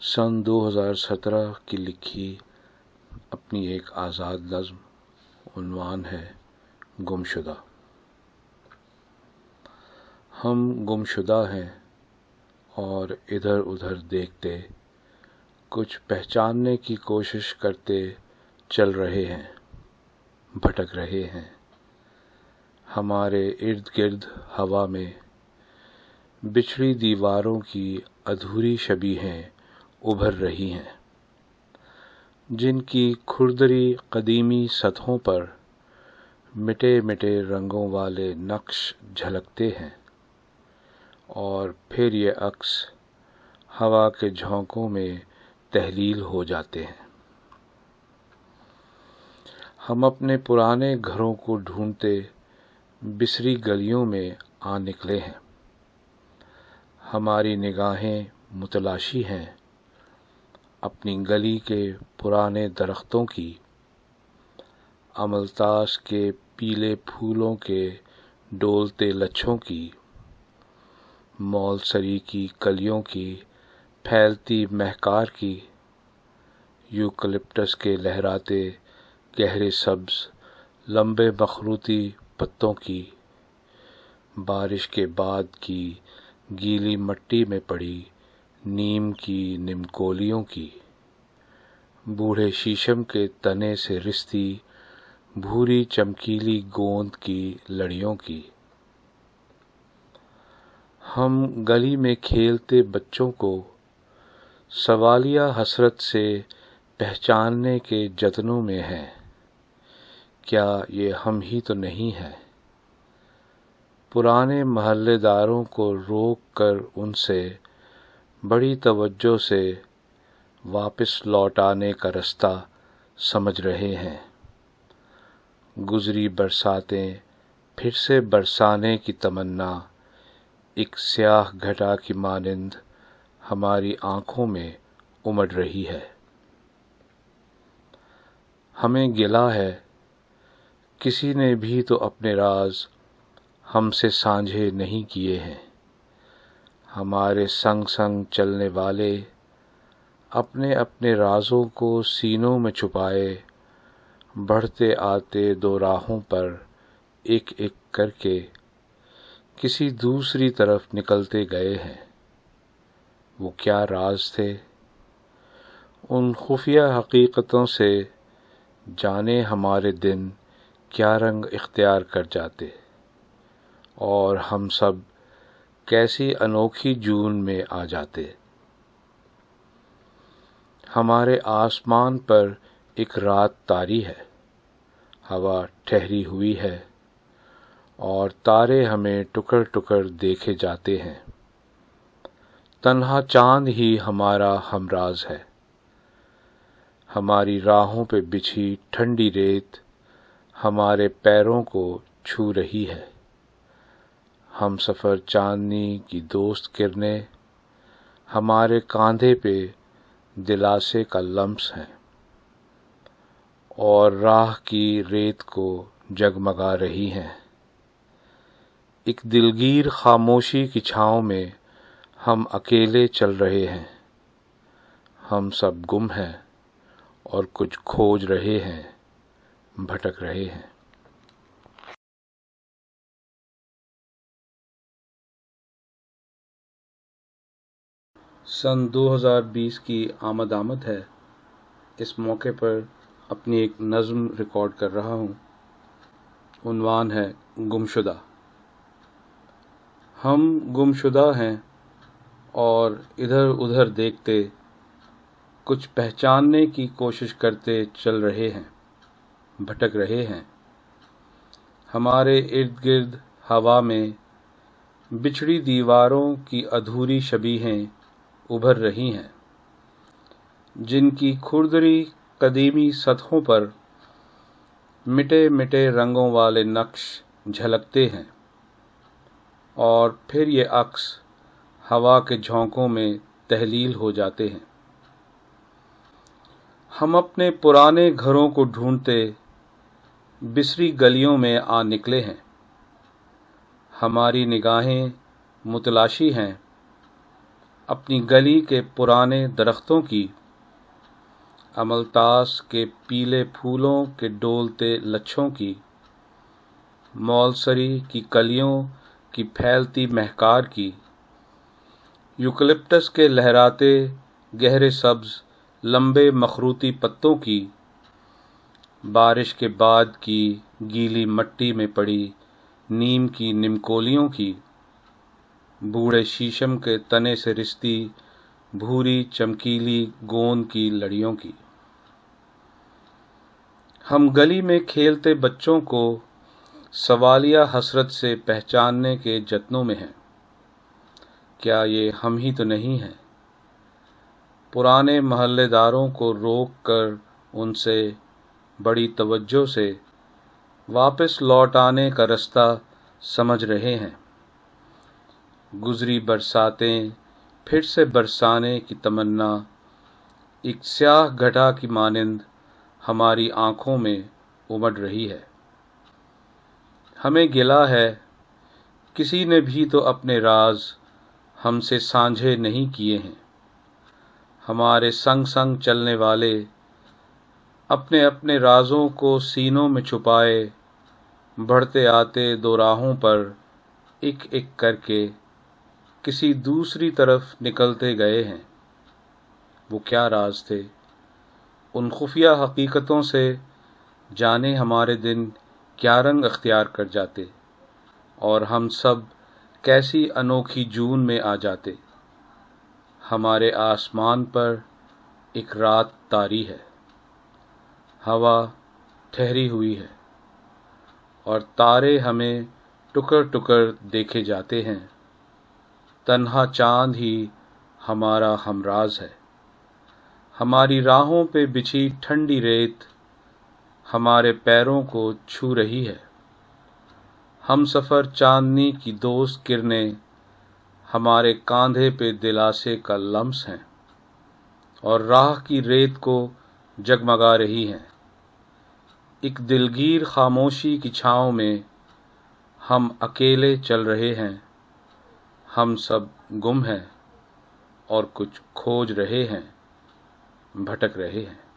सन 2017 की लिखी अपनी एक आज़ाद नज़्म, उन्वान है गुमशुदा। हम गुमशुदा हैं और इधर उधर देखते कुछ पहचानने की कोशिश करते चल रहे हैं, भटक रहे हैं। हमारे इर्द गिर्द हवा में बिछड़ी दीवारों की अधूरी शबीहें उभर रही हैं, जिनकी खुरदरी कदीमी सतहों पर मिटे मिटे रंगों वाले नक्श झलकते हैं और फिर ये अक्स हवा के झोंकों में तहलील हो जाते हैं। हम अपने पुराने घरों को ढूंढते बिसरी गलियों में आ निकले हैं। हमारी निगाहें मुतलाशी हैं अपनी गली के पुराने दरख्तों की, अमलतास के पीले फूलों के डोलते लच्छों की, मौलसरी की कलियों की फैलती महकार की, यूकलिप्टस के लहराते गहरे सब्ज लंबे मखरूती पत्तों की, बारिश के बाद की गीली मट्टी में पड़ी नीम की निमकोलियों की, बूढ़े शीशम के तने से रिश्ती भूरी चमकीली गोंद की लड़ियों की। हम गली में खेलते बच्चों को सवालिया हसरत से पहचानने के जतनों में हैं, क्या ये हम ही तो नहीं हैं। पुराने महल्लेदारों को रोक कर उनसे बड़ी तवज्जो से वापस लौट आने का रास्ता समझ रहे हैं। गुजरी बरसातें फिर से बरसाने की तमन्ना एक स्याह घटा की मानिंद हमारी आंखों में उमड़ रही है। हमें गिला है किसी ने भी तो अपने राज हमसे साझे नहीं किए हैं। हमारे संग संग चलने वाले अपने अपने राजों को सीनों में छुपाए बढ़ते आते दो राहों पर एक एक करके किसी दूसरी तरफ निकलते गए हैं। वो क्या राज थे? उन खुफिया हकीकतों से जाने हमारे दिन क्या रंग इख्तियार कर जाते और हम सब कैसी अनोखी जून में आ जाते। हमारे आसमान पर एक रात तारी है, हवा ठहरी हुई है और तारे हमें टुकर टुकर देखे जाते हैं। तन्हा चांद ही हमारा हमराज है। हमारी राहों पे बिछी ठंडी रेत हमारे पैरों को छू रही है। हम सफ़र चांदनी की दोस्त किरणें हमारे कांधे पे दिलासे का लम्स है और राह की रेत को जगमगा रही हैं। एक दिलगीर खामोशी की छाँव में हम अकेले चल रहे हैं। हम सब गुम हैं और कुछ खोज रहे हैं, भटक रहे हैं। सन 2020 की आमद है। इस मौके पर अपनी एक नज़्म रिकॉर्ड कर रहा हूँ। उन्वान है गुमशुदा। हम गुमशुदा हैं और इधर उधर देखते कुछ पहचानने की कोशिश करते चल रहे हैं, भटक रहे हैं। हमारे इर्द गिर्द हवा में बिछड़ी दीवारों की अधूरी शबीहें उभर रही हैं, जिनकी खुरदरी कदीमी सतहों पर मिटे मिटे रंगों वाले नक्श झलकते हैं और फिर ये अक्स हवा के झोंकों में तहलील हो जाते हैं। हम अपने पुराने घरों को ढूंढते बिसरी गलियों में आ निकले हैं। हमारी निगाहें मुतलाशी हैं اپنی گلی کے پرانے درختوں کی، املتاس کے پیلے پھولوں کے ڈولتے لچھوں کی، مولسری کی کلیوں کی پھیلتی مہکار کی، یوکلپٹس کے لہراتے گہرے سبز لمبے مخروطی پتوں کی، بارش کے بعد کی گیلی مٹی میں پڑی نیم کی نمکولیوں کی، بوڑھے شیشم کے تنے سے رستی بھوری چمکیلی گوند کی لڑیوں کی۔ ہم گلی میں کھیلتے بچوں کو سوالیہ حسرت سے پہچاننے کے جتنوں میں ہیں، کیا یہ ہم ہی تو نہیں ہیں؟ پرانے محلے داروں کو روک کر ان سے بڑی توجہ سے واپس لوٹ آنے کا رستہ سمجھ رہے ہیں۔ گزری برساتیں پھر سے برسانے کی تمنا ایک سیاہ گھٹا کی مانند ہماری آنکھوں میں امڈ رہی ہے۔ ہمیں گلہ ہے، کسی نے بھی تو اپنے راز ہم سے سانجھے نہیں کیے ہیں۔ ہمارے سنگ سنگ چلنے والے اپنے اپنے رازوں کو سینوں میں چھپائے بڑھتے آتے دو راہوں پر ایک ایک کر کے کسی دوسری طرف نکلتے گئے ہیں۔ وہ کیا راز تھے؟ ان خفیہ حقیقتوں سے جانے ہمارے دن کیا رنگ اختیار کر جاتے، اور ہم سب کیسی انوکھی جون میں آ جاتے۔ ہمارے آسمان پر ایک رات طاری ہے، ہوا ٹھہری ہوئی ہے، اور تارے ہمیں ٹکر ٹکر دیکھے جاتے ہیں۔ تنہا چاند ہی ہمارا ہمراز ہے۔ ہماری راہوں پہ بچھی ٹھنڈی ریت ہمارے پیروں کو چھو رہی ہے۔ ہم سفر چاندنی کی دوست کرنیں ہمارے کاندھے پہ دلاسے کا لمس ہیں، اور راہ کی ریت کو جگمگا رہی ہیں۔ ایک دلگیر خاموشی کی چھاؤں میں ہم اکیلے چل رہے ہیں۔ ہم سب گم ہیں اور کچھ کھوج رہے ہیں، بھٹک رہے ہیں۔